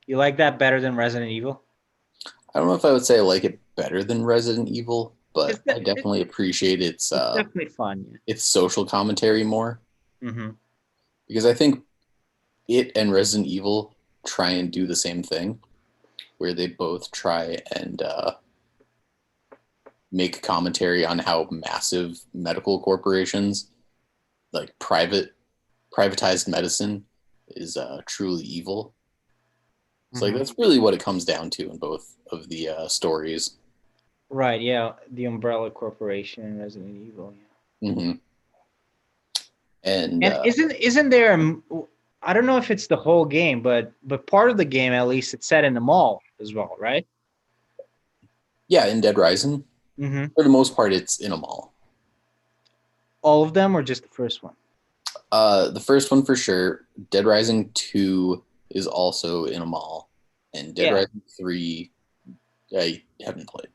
You like that better than Resident Evil? I don't know if I would say I like it better than Resident Evil, It's but I de- it, definitely appreciate it's definitely fun. its social commentary more Yeah. because I think it and Resident Evil try and do the same thing, where they both try and make commentary on how massive medical corporations, like privatized medicine, is truly evil. So like Hmm. that's really what it comes down to in both of the stories. Right. Yeah. The Umbrella Corporation and Resident Evil. Yeah. Hmm. And And isn't there? I don't know if it's the whole game, but part of the game at least it's set in the mall as well, right? yeah, in Dead Rising, Hmm. for the most part, it's in a mall. All of them, or just the first one? The first one for sure. Dead Rising 2 is also in a mall, and Dead Yeah. Rising 3 I haven't played.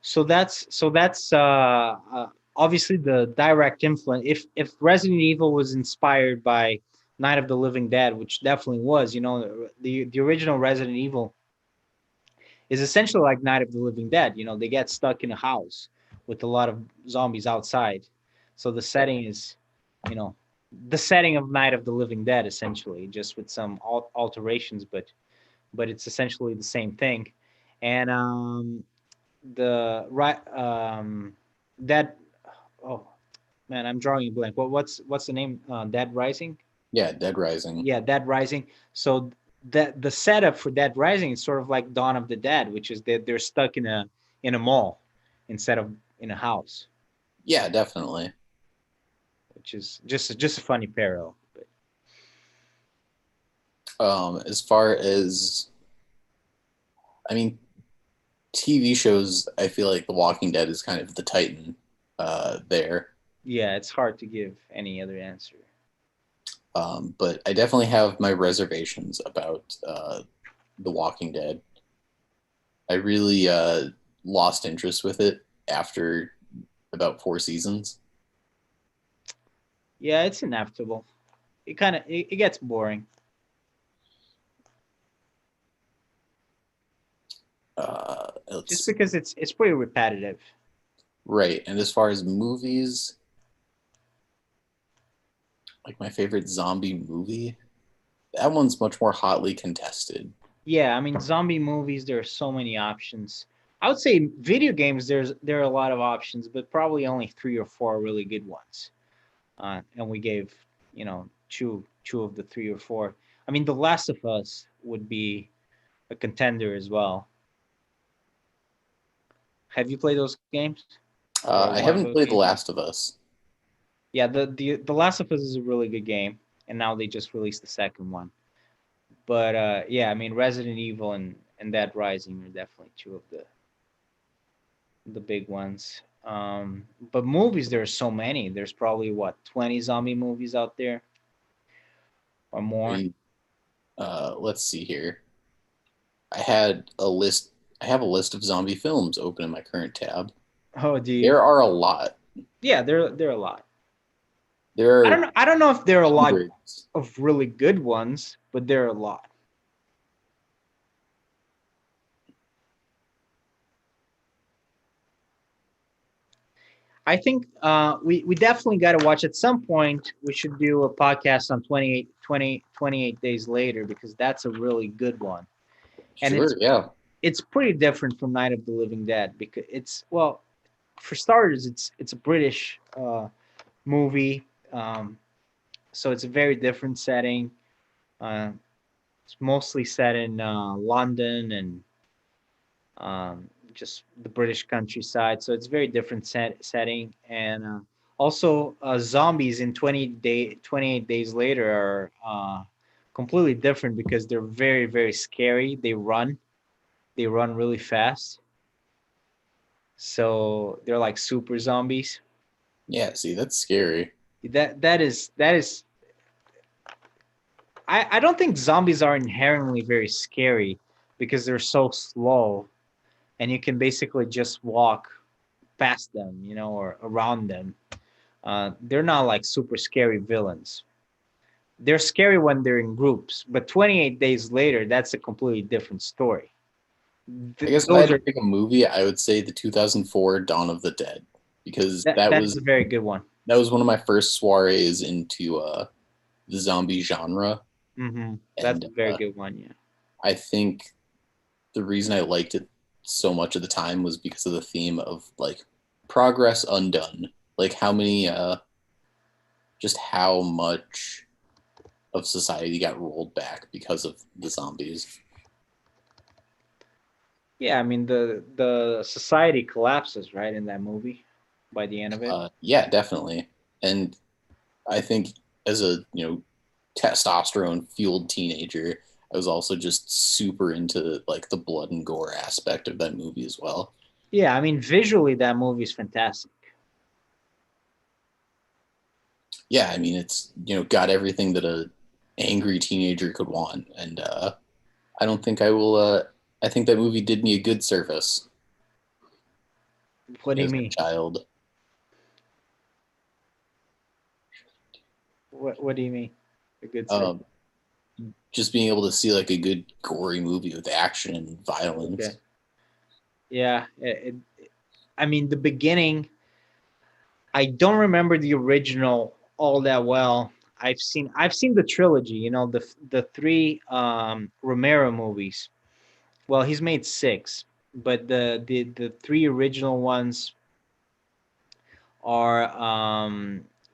So that's obviously the direct influence. If Resident Evil was inspired by Night of the Living Dead, which definitely was, the original Resident Evil is essentially like Night of the Living Dead. They get stuck in a house with a lot of zombies outside. So the setting is, you know, the setting of Night of the Living Dead essentially, just with some alterations, but it's essentially the same thing. And the right that oh man, I'm drawing a blank. What's the name? Dead Rising. Yeah, Dead Rising. Yeah, Dead Rising. So that the setup for Dead Rising is sort of like Dawn of the Dead, which is that they're stuck in a mall instead of in a house, Yeah, definitely. which is just a funny parallel. But As far as, I mean, TV shows, I feel like The Walking Dead is kind of the titan there. yeah, it's hard to give any other answer. But I definitely have my reservations about The Walking Dead. I really lost interest with it after about four seasons. Yeah, it's inevitable. It gets boring. Just Let's because it's pretty repetitive. right. And as far as movies, like my favorite zombie movie, that one's much more hotly contested. Yeah, I mean, zombie movies, there are so many options. I would say video games, there are a lot of options, but probably only three or four really good ones. And we gave, two of the three or four. I mean, The Last of Us would be a contender as well. Have you played those games or I one of haven't those played The games? Last of Us. Yeah, the Last of Us is a really good game, and now they just released the second one. But yeah, I mean, Resident Evil and Dead Rising are definitely two of the big ones. But movies, there are so many. There's probably what 20 zombie movies out there or more. I, let's see here. I had a list. I have a list of zombie films open in my current tab. Oh, do you? There are a lot. Yeah, there are a lot. There I don't are know. I don't know if there are a lot hundreds. of really good ones, but there are a lot. I think we definitely got to watch at some point. We should do a podcast on 28 days later because that's a really good one, and Sure, yeah. it's pretty different from Night of the Living Dead because it's well, for starters, it's a British movie, so it's a very different setting. Uh, it's mostly set in London and just the British countryside. So it's very different setting. And also, zombies in 28 days later are completely different because they're very, very scary. They run really fast. So they're like super zombies. Yeah, see, that's scary. That is. I don't think zombies are inherently very scary because they're so slow and you can basically just walk past them, or around them. They're not like super scary villains. They're scary when they're in groups, but 28 days later, that's a completely different story. I guess if I Those had to are pick a movie, I would say the 2004 Dawn of the Dead because that is a very good one. that was one of my first soirees into the zombie genre, That's and a very good one. Yeah. I think the reason I liked it so much at the time was because of the theme of like progress undone, like how many, just how much of society got rolled back because of the zombies. Yeah, I mean the society collapses right in that movie by the end of it. Yeah, definitely, and I think as a testosterone fueled teenager, I was also just super into like the blood and gore aspect of that movie as well. Yeah, I mean visually that movie is fantastic. Yeah, I mean it's got everything that a angry teenager could want, and I don't think I will. I think that movie did me a good service What do you as a mean? child. What do you mean? A good service. Um, just being able to see like a good gory movie with action and Okay. violence. Yeah. I mean the beginning. I don't remember the original all that well. I've seen the trilogy. The three Romero movies. Well, he's made six, but the three original ones are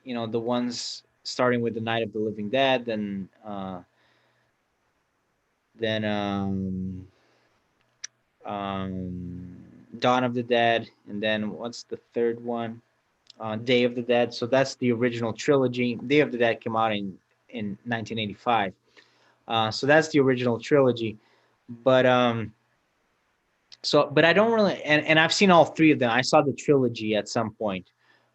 the ones starting with the Night of the Living Dead, then um, Dawn of the Dead, and then what's the third one? Day of the Dead. So that's the original trilogy. Day of the Dead came out in 1985. So that's the original trilogy. But but I don't really, and I've seen all three of them. I saw the trilogy at some point,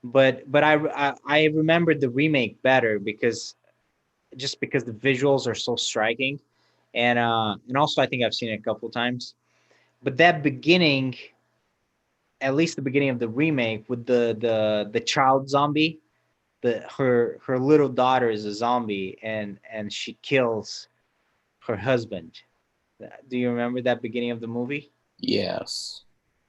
but I remembered the remake better because just because the visuals are so striking, and also I think I've seen it a couple times. But that beginning, at least the beginning of the remake with the child zombie, her little daughter is a zombie and she kills her husband. Do you remember that beginning of the movie? Yes.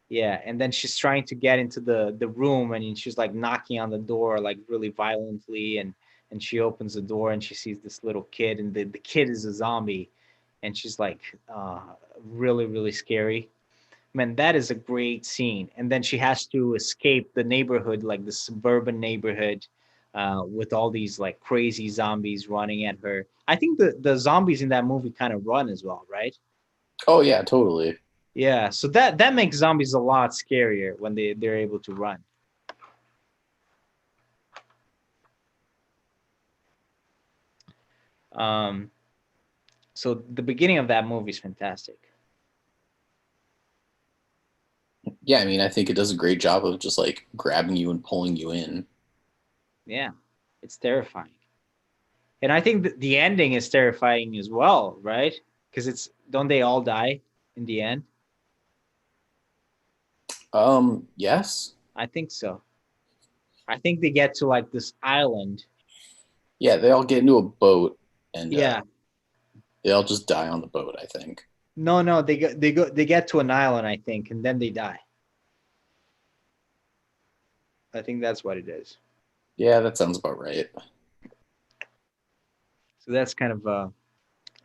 Yeah, and then she's trying to get into the room and she's like knocking on the door like really violently and she opens the door and she sees this little kid and the kid is a zombie and she's like really really scary. Man, that is a great scene. And then she has to escape the neighborhood, like the suburban neighborhood, with all these like crazy zombies running at her. I think the zombies in that movie kind of run as well, right? Oh yeah, totally. Yeah, so that makes zombies a lot scarier when they're able to run. Um, so the beginning of that movie is fantastic. Yeah, I mean, I think it does a great job of just like grabbing you and pulling you in. Yeah, it's terrifying. And I think the ending is terrifying as well, right? Because it's don't they all die in the end? Yes. I think so. I think they get to like this island. Yeah, they all get into a boat and Yeah. they all just die on the boat, I think. No, no, they get to an island, I think, and then they die. I think that's what it is. Yeah, that sounds about right. So that's kind of a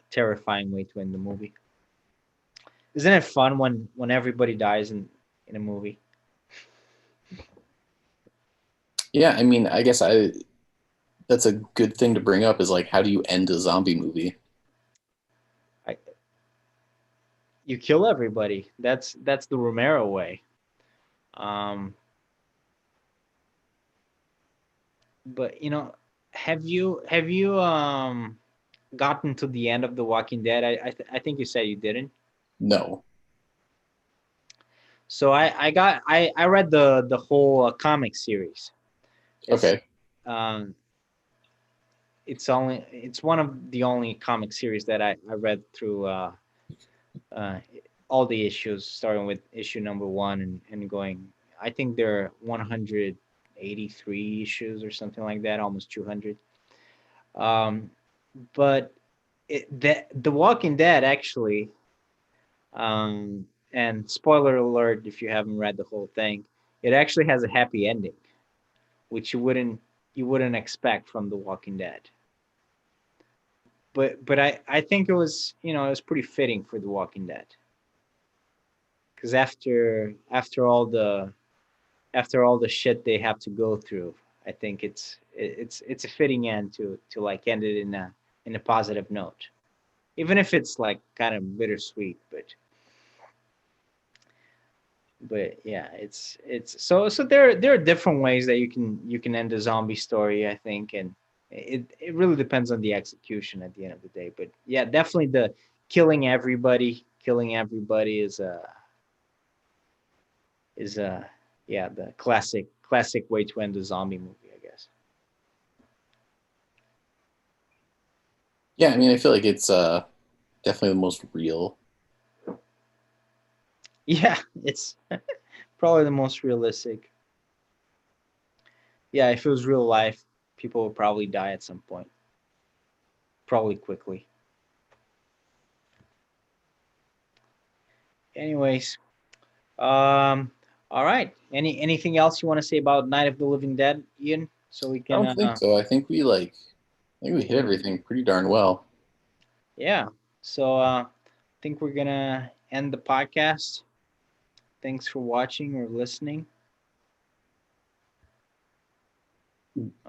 terrifying way to end the movie. Isn't it fun when everybody dies in a movie? Yeah, I mean, I guess I that's a good thing to bring up is like how do you end a zombie movie? I, you kill everybody. That's the Romero way. Um, but have you gotten to the end of The Walking Dead? I think you said you didn't. No. So I read the whole comic series. It's Okay. um it's one of the only comic series that I read through uh, all the issues, starting with issue number one and going. I think there are 183 issues or something like that, almost 200. Um, but the Walking Dead actually, and spoiler alert if you haven't read the whole thing, it actually has a happy ending, which you wouldn't expect from The Walking Dead. But I think it was pretty fitting for The Walking Dead because after all the shit they have to go through, I think it's a fitting end to like end it in a positive note, even if it's like kind of bittersweet. But yeah, it's so there are different ways that you can end a zombie story, I think, and it really depends on the execution at the end of the day. But yeah, definitely the killing everybody is yeah, the classic way to end a zombie movie, I guess. Yeah, I mean, I feel like it's definitely the most real. Yeah, it's probably the most realistic. Yeah, if it was real life, people would probably die at some point, probably quickly. Anyways, all right. Anything else you want to say about Night of the Living Dead, Ian? So we I can don't think so. I think we hit everything pretty darn well. yeah. So I think we're gonna end the podcast. Thanks for watching or listening.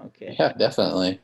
Okay. Yeah, definitely.